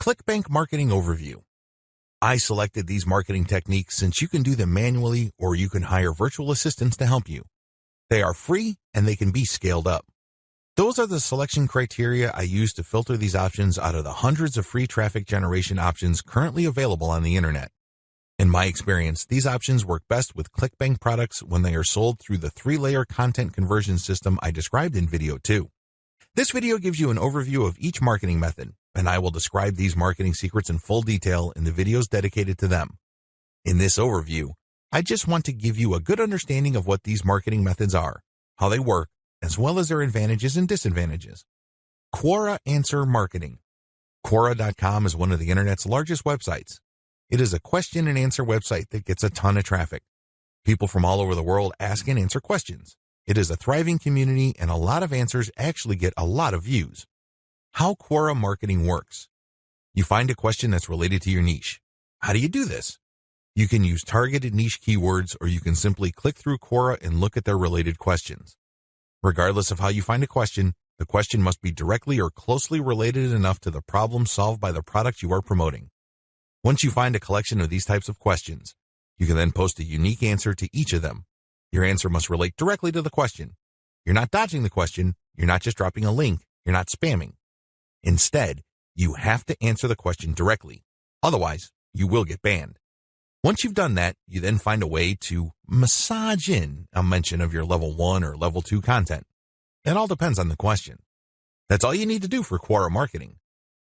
ClickBank Marketing Overview. I selected these marketing techniques since you can do them manually or you can hire virtual assistants to help you. They are free and they can be scaled up. Those are the selection criteria I use to filter these options out of the hundreds of free traffic generation options currently available on the internet. In my experience, these options work best with ClickBank products when they are sold through the 3-layer content conversion system I described in video 2. This video gives you an overview of each marketing method, and I will describe these marketing secrets in full detail in the videos dedicated to them. In this overview, I just want to give you a good understanding of what these marketing methods are, how they work, as well as their advantages and disadvantages. Quora Answer Marketing. Quora.com is one of the internet's largest websites. It is a question and answer website that gets a ton of traffic. People from all over the world ask and answer questions. It is a thriving community and a lot of answers actually get a lot of views. How Quora marketing works. You find a question that's related to your niche. How do you do this? You can use targeted niche keywords or you can simply click through Quora and look at their related questions. Regardless of how you find a question, the question must be directly or closely related enough to the problem solved by the product you are promoting. Once you find a collection of these types of questions, you can then post a unique answer to each of them. Your answer must relate directly to the question. You're not dodging the question. You're not just dropping a link. You're not spamming. Instead, you have to answer the question directly. Otherwise, you will get banned. Once you've done that, you then find a way to massage in a mention of your level 1 or level 2 content. It all depends on the question. That's all you need to do for Quora marketing.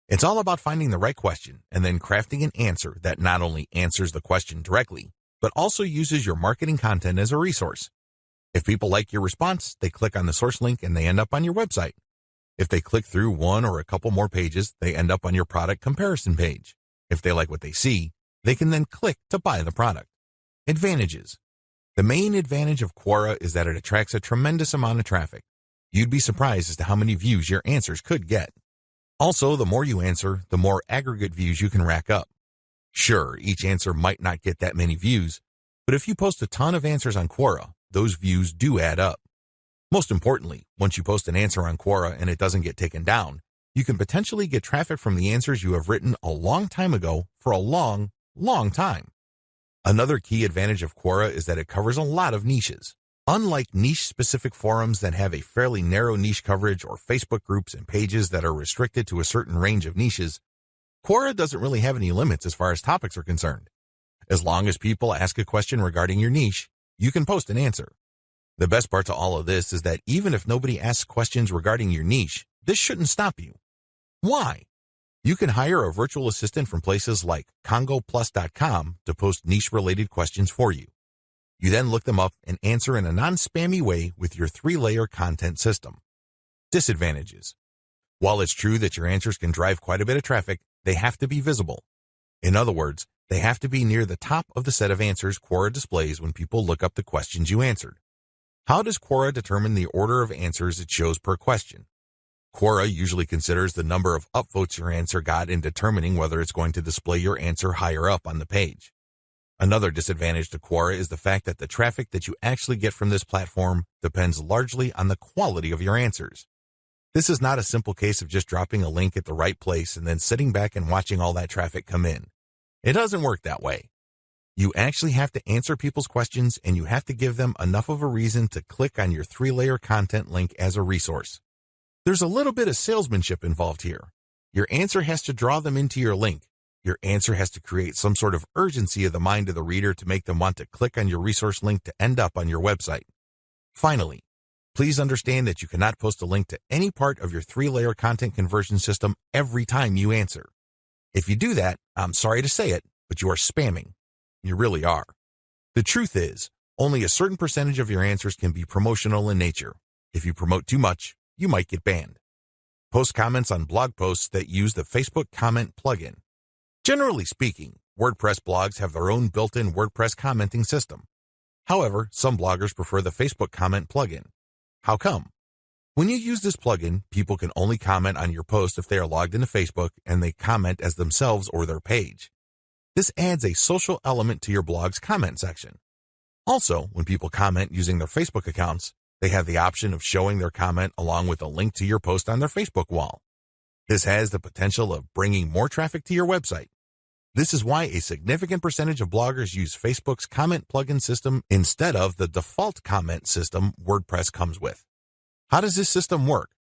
It's all about finding the right question and then crafting an answer that not only answers the question directly, but also uses your marketing content as a resource. If people like your response, they click on the source link and they end up on your website. If they click through one or a couple more pages, they end up on your product comparison page. If they like what they see, they can then click to buy the product. Advantages. The main advantage of Quora is that it attracts a tremendous amount of traffic. You'd be surprised as to how many views your answers could get. Also, the more you answer, the more aggregate views you can rack up. Sure, each answer might not get that many views, but if you post a ton of answers on Quora, those views do add up. Most importantly, once you post an answer on Quora and it doesn't get taken down, you can potentially get traffic from the answers you have written a long time ago for a long time. Another key advantage of Quora is that it covers a lot of niches. Unlike niche-specific forums that have a fairly narrow niche coverage or Facebook groups and pages that are restricted to a certain range of niches, Quora doesn't really have any limits as far as topics are concerned. As long as people ask a question regarding your niche, you can post an answer. The best part to all of this is that even if nobody asks questions regarding your niche, this shouldn't stop you. Why? You can hire a virtual assistant from places like congoplus.com to post niche-related questions for you. You then look them up and answer in a non-spammy way with your 3-layer content system. Disadvantages. While it's true that your answers can drive quite a bit of traffic, they have to be visible. In other words, they have to be near the top of the set of answers Quora displays when people look up the questions you answered. How does Quora determine the order of answers it shows per question? Quora usually considers the number of upvotes your answer got in determining whether it's going to display your answer higher up on the page. Another disadvantage to Quora is the fact that the traffic that you actually get from this platform depends largely on the quality of your answers. This is not a simple case of just dropping a link at the right place and then sitting back and watching all that traffic come in. It doesn't work that way. You actually have to answer people's questions and you have to give them enough of a reason to click on your 3-layer content link as a resource. There's a little bit of salesmanship involved here. Your answer has to draw them into your link. Your answer has to create some sort of urgency of the mind of the reader to make them want to click on your resource link to end up on your website. Finally, please understand that you cannot post a link to any part of your 3-layer content conversion system every time you answer. If you do that, I'm sorry to say it, but you are spamming. You really are. The truth is, only a certain percentage of your answers can be promotional in nature. If you promote too much, you might get banned. Post comments on blog posts that use the Facebook comment plugin. Generally speaking, WordPress blogs have their own built-in WordPress commenting system. However, some bloggers prefer the Facebook comment plugin. How come? When you use this plugin, people can only comment on your post if they are logged into Facebook and they comment as themselves or their page. This adds a social element to your blog's comment section. Also, when people comment using their Facebook accounts, they have the option of showing their comment along with a link to your post on their Facebook wall. This has the potential of bringing more traffic to your website. This is why a significant percentage of bloggers use Facebook's comment plugin system instead of the default comment system WordPress comes with. How does this system work?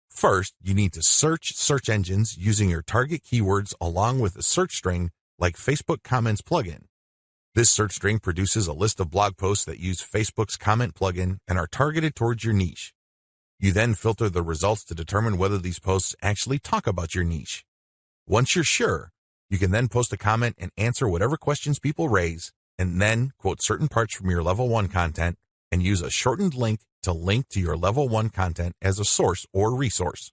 First, you need to search search engines using your target keywords along with a search string like Facebook Comments plugin. This search string produces a list of blog posts that use Facebook's comment plugin and are targeted towards your niche. You then filter the results to determine whether these posts actually talk about your niche. Once you're sure, you can then post a comment and answer whatever questions people raise, and then quote certain parts from your level 1 content and use a shortened link to link to your level 1 content as a source or resource.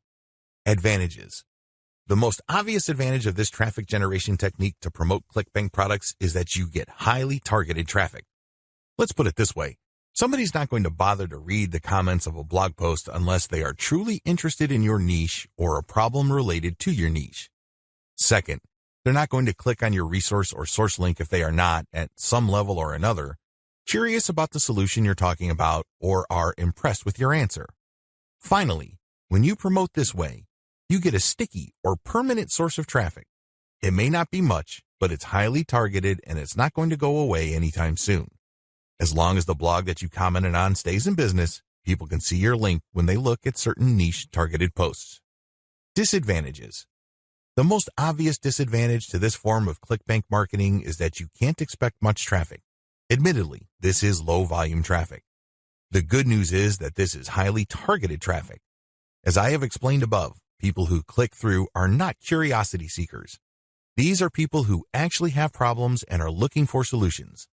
Advantages. The most obvious advantage of this traffic generation technique to promote ClickBank products is that you get highly targeted traffic. Let's put it this way. Somebody's not going to bother to read the comments of a blog post unless they are truly interested in your niche or a problem related to your niche. Second, they're not going to click on your resource or source link if they are not, at some level or another, curious about the solution you're talking about or are impressed with your answer. Finally, when you promote this way, you get a sticky or permanent source of traffic. It may not be much, but it's highly targeted and it's not going to go away anytime soon. As long as the blog that you commented on stays in business, people can see your link when they look at certain niche targeted posts. Disadvantages. The most obvious disadvantage to this form of ClickBank marketing is that you can't expect much traffic. Admittedly, this is low volume traffic. The good news is that this is highly targeted traffic. As I have explained above, people who click through are not curiosity seekers. These are people who actually have problems and are looking for solutions.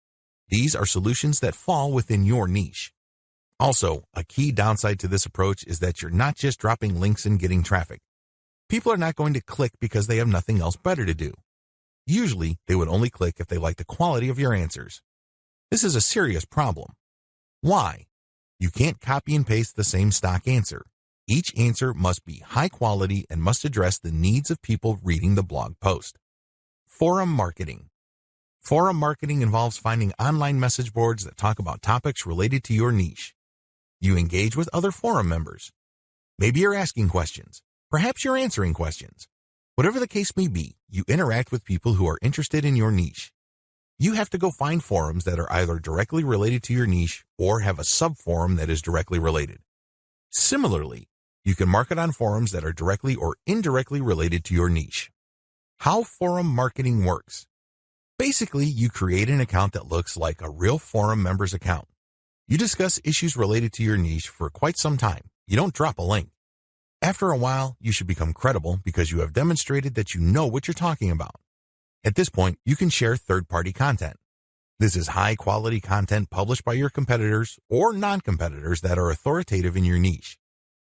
These are solutions that fall within your niche. Also, a key downside to this approach is that you're not just dropping links and getting traffic. People are not going to click because they have nothing else better to do. Usually, they would only click if they like the quality of your answers. This is a serious problem. Why? You can't copy and paste the same stock answer. Each answer must be high quality and must address the needs of people reading the blog post. Forum marketing. Forum marketing involves finding online message boards that talk about topics related to your niche. You engage with other forum members. Maybe you're asking questions. Perhaps you're answering questions. Whatever the case may be, you interact with people who are interested in your niche. You have to go find forums that are either directly related to your niche or have a sub-forum that is directly related. Similarly, you can market on forums that are directly or indirectly related to your niche. How forum marketing works. Basically, you create an account that looks like a real forum member's account. You discuss issues related to your niche for quite some time. You don't drop a link. After a while, you should become credible because you have demonstrated that you know what you're talking about. At this point, you can share third-party content. This is high-quality content published by your competitors or non-competitors that are authoritative in your niche.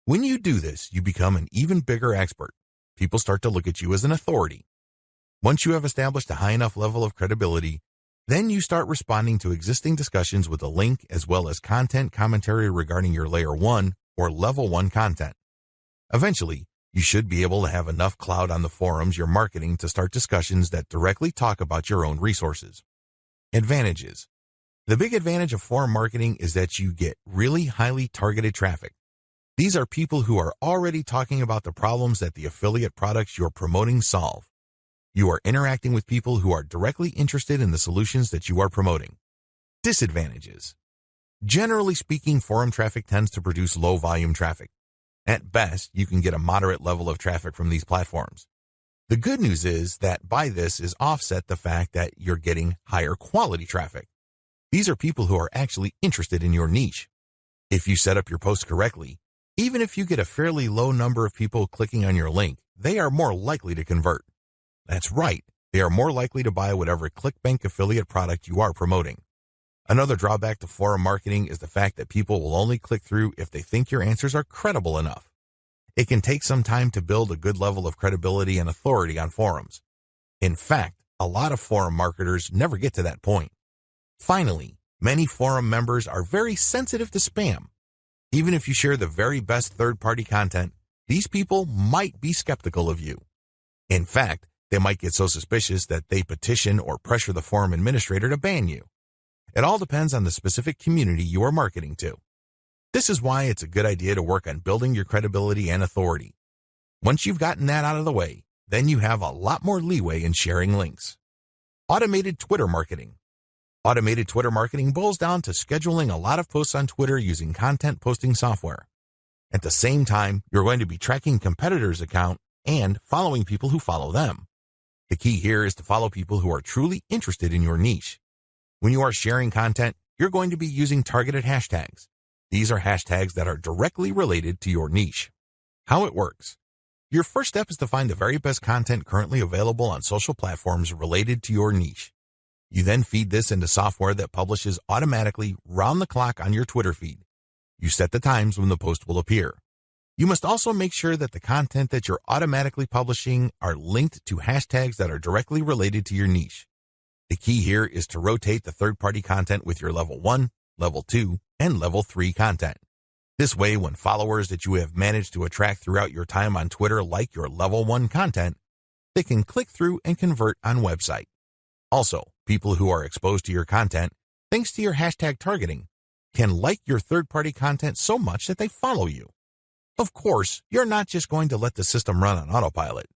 When you do this, you become an even bigger expert. People start to look at you as an authority. Once you have established a high enough level of credibility, then you start responding to existing discussions with a link as well as content commentary regarding your Layer 1 or Level 1 content. Eventually, you should be able to have enough clout on the forums you're marketing to start discussions that directly talk about your own resources. Advantages. The big advantage of forum marketing is that you get really highly targeted traffic. These are people who are already talking about the problems that the affiliate products you're promoting solve. You are interacting with people who are directly interested in the solutions that you are promoting. Disadvantages. Generally speaking, forum traffic tends to produce low volume traffic. At best, you can get a moderate level of traffic from these platforms. The good news is that by this is offset the fact that you're getting higher quality traffic. These are people who are actually interested in your niche. If you set up your post correctly, even if you get a fairly low number of people clicking on your link, they are more likely to convert. That's right, they are more likely to buy whatever ClickBank affiliate product you are promoting. Another drawback to forum marketing is the fact that people will only click through if they think your answers are credible enough. It can take some time to build a good level of credibility and authority on forums. In fact, a lot of forum marketers never get to that point. Finally, many forum members are very sensitive to spam. Even if you share the very best third-party content, these people might be skeptical of you. In fact, they might get so suspicious that they petition or pressure the forum administrator to ban you. It all depends on the specific community you are marketing to. This is why it's a good idea to work on building your credibility and authority. Once you've gotten that out of the way, then you have a lot more leeway in sharing links. Automated Twitter marketing. Automated Twitter marketing boils down to scheduling a lot of posts on Twitter using content posting software. At the same time, you're going to be tracking competitors' account and following people who follow them. The key here is to follow people who are truly interested in your niche. When you are sharing content, you're going to be using targeted hashtags. These are hashtags that are directly related to your niche. How it works. Your first step is to find the very best content currently available on social platforms related to your niche. You then feed this into software that publishes automatically round the clock on your Twitter feed. You set the times when the post will appear. You must also make sure that the content that you're automatically publishing are linked to hashtags that are directly related to your niche. The key here is to rotate the third-party content with your level 1, level 2, and level 3 content. This way, when followers that you have managed to attract throughout your time on Twitter like your level 1 content, they can click through and convert on website. Also, people who are exposed to your content, thanks to your hashtag targeting, can like your third-party content so much that they follow you. Of course, you're not just going to let the system run on autopilot.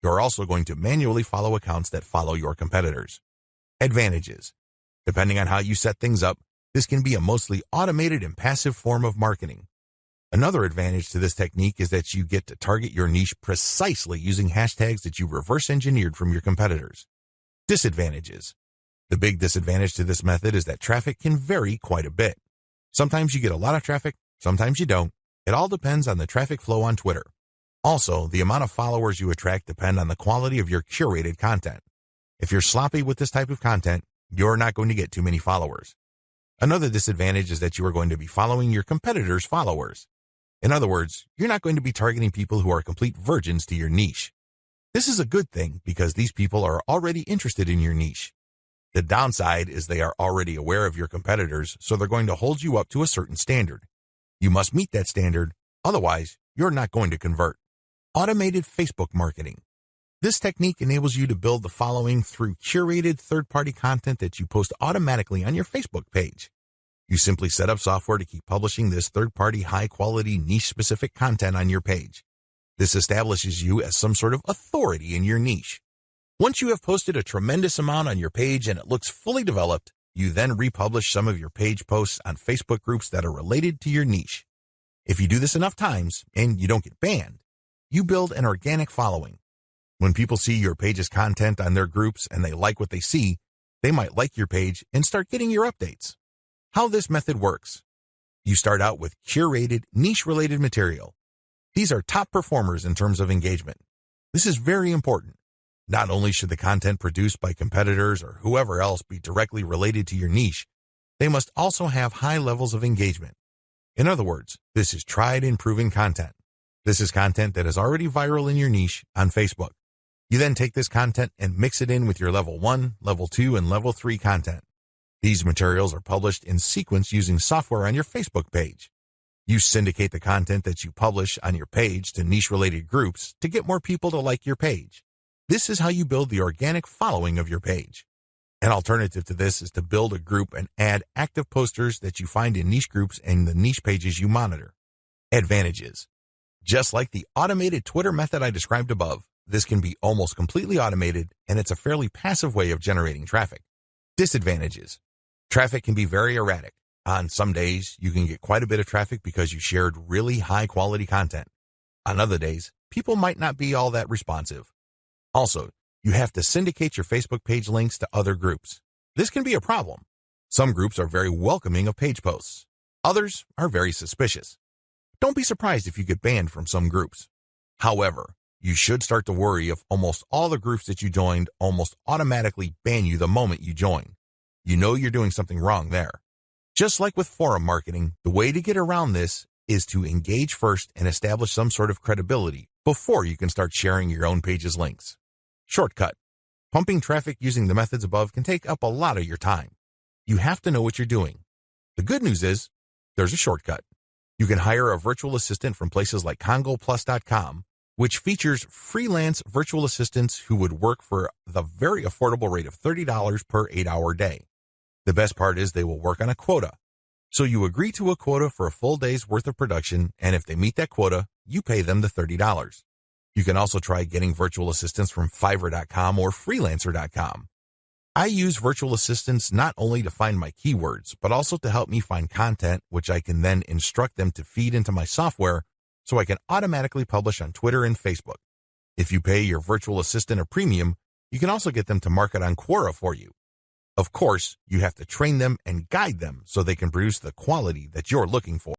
You're also going to manually follow accounts that follow your competitors. Advantages. Depending on how you set things up, this can be a mostly automated and passive form of marketing. Another advantage to this technique is that you get to target your niche precisely using hashtags that you reverse engineered from your competitors. Disadvantages. The big disadvantage to this method is that traffic can vary quite a bit. Sometimes you get a lot of traffic, sometimes you don't. It all depends on the traffic flow on Twitter. Also, the amount of followers you attract depend on the quality of your curated content. If you're sloppy with this type of content, you're not going to get too many followers. Another disadvantage is that you are going to be following your competitors' followers. In other words, you're not going to be targeting people who are complete virgins to your niche. This is a good thing because these people are already interested in your niche. The downside is they are already aware of your competitors, so they're going to hold you up to a certain standard. You must meet that standard, otherwise you're not going to convert. Automated Facebook marketing. This technique enables you to build the following through curated third-party content that you post automatically on your Facebook page. You simply set up software to keep publishing this third-party high-quality niche-specific content on your page. This establishes you as some sort of authority in your niche. Once you have posted a tremendous amount on your page and it looks fully developed, you then republish some of your page posts on Facebook groups that are related to your niche. If you do this enough times and you don't get banned, you build an organic following. When people see your page's content on their groups and they like what they see, they might like your page and start getting your updates. How this method works. You start out with curated, niche-related material. These are top performers in terms of engagement. This is very important. Not only should the content produced by competitors or whoever else be directly related to your niche, they must also have high levels of engagement. In other words, this is tried and proven content. This is content that is already viral in your niche on Facebook. You then take this content and mix it in with your level 1, level 2, and level 3 content. These materials are published in sequence using software on your Facebook page. You syndicate the content that you publish on your page to niche-related groups to get more people to like your page. This is how you build the organic following of your page. An alternative to this is to build a group and add active posters that you find in niche groups and the niche pages you monitor. Advantages. Just like the automated Twitter method I described above, this can be almost completely automated, and it's a fairly passive way of generating traffic. Disadvantages. Traffic can be very erratic. On some days, you can get quite a bit of traffic because you shared really high-quality content. On other days, people might not be all that responsive. Also, you have to syndicate your Facebook page links to other groups. This can be a problem. Some groups are very welcoming of page posts. Others are very suspicious. Don't be surprised if you get banned from some groups. However, you should start to worry if almost all the groups that you joined almost automatically ban you the moment you join. You know you're doing something wrong there. Just like with forum marketing, the way to get around this is to engage first and establish some sort of credibility before you can start sharing your own page's links. Shortcut. Pumping traffic using the methods above can take up a lot of your time. You have to know what you're doing. The good news is, there's a shortcut. You can hire a virtual assistant from places like CongoPlus.com, which features freelance virtual assistants who would work for the very affordable rate of $30 per 8-hour day. The best part is they will work on a quota. So you agree to a quota for a full day's worth of production, and if they meet that quota, you pay them the $30. You can also try getting virtual assistants from Fiverr.com or Freelancer.com. I use virtual assistants not only to find my keywords, but also to help me find content, which I can then instruct them to feed into my software so I can automatically publish on Twitter and Facebook. If you pay your virtual assistant a premium, you can also get them to market on Quora for you. Of course, you have to train them and guide them so they can produce the quality that you're looking for.